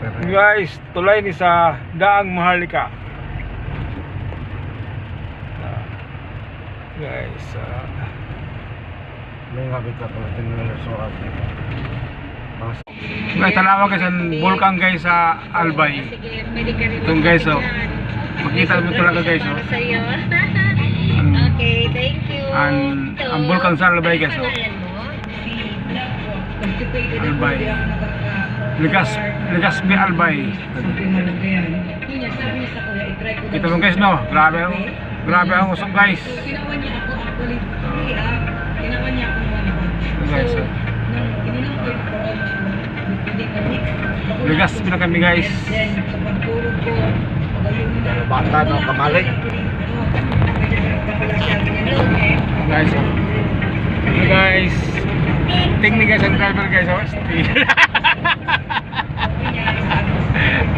Guys, tulay ni sa Daang Maharlika. Guys, may habitat na tinulusuran. guys, talawag guys ang bulkan guys sa Albay. Itong guys, oh. Makita mo talaga guys, oh. Okay, thank you. Ang bulkan sa Albay guys, oh. Albay. Legazpi Albay. Kita mo guys, no? Grabe ang usok guys. Ito guys, oh. Legazpi na kami guys. Bata no, kamalik. Guys, oh. Ito guys. Tingnan guys ang driver guys, oh.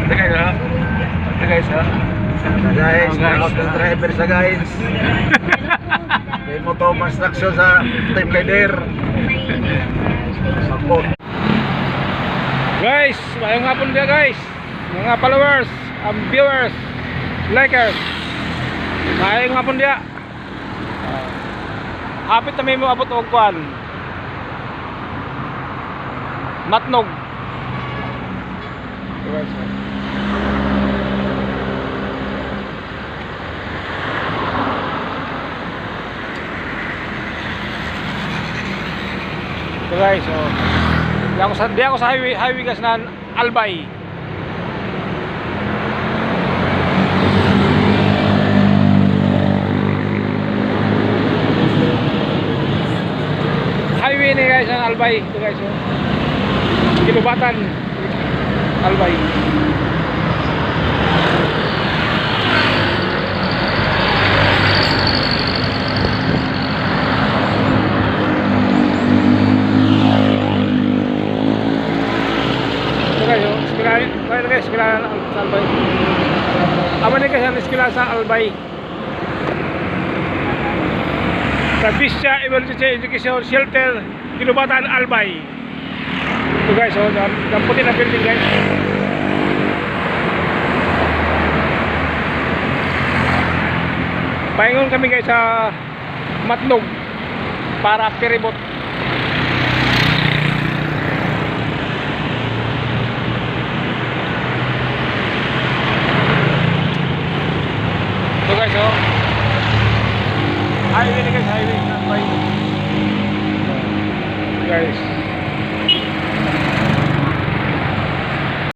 Ito guys, oh. Ito guys, oh. Guys, Oh, guys. out ng driver sa guys. May moto construction sa team leader. Sakot. Guys, mayong hapon dia guys. Mga followers, viewers, likers. Mayong hapon dia. Hapit na may mo abot og kwan. Matnog. Guys. So guys, oh. Di ako sa highway guys na Albay. Highway ni guys ang Albay. Ito guys, oh. Kilubatan Albay. Eskwela sa Albay. Aman ni kasi ang eskwela sa Albay. Provincia Emergency Education Shelter, Kilubatan, Albay. Ito guys, oh, damputin na building guys. Pahingon kami guys sa Matnog para ferryboat.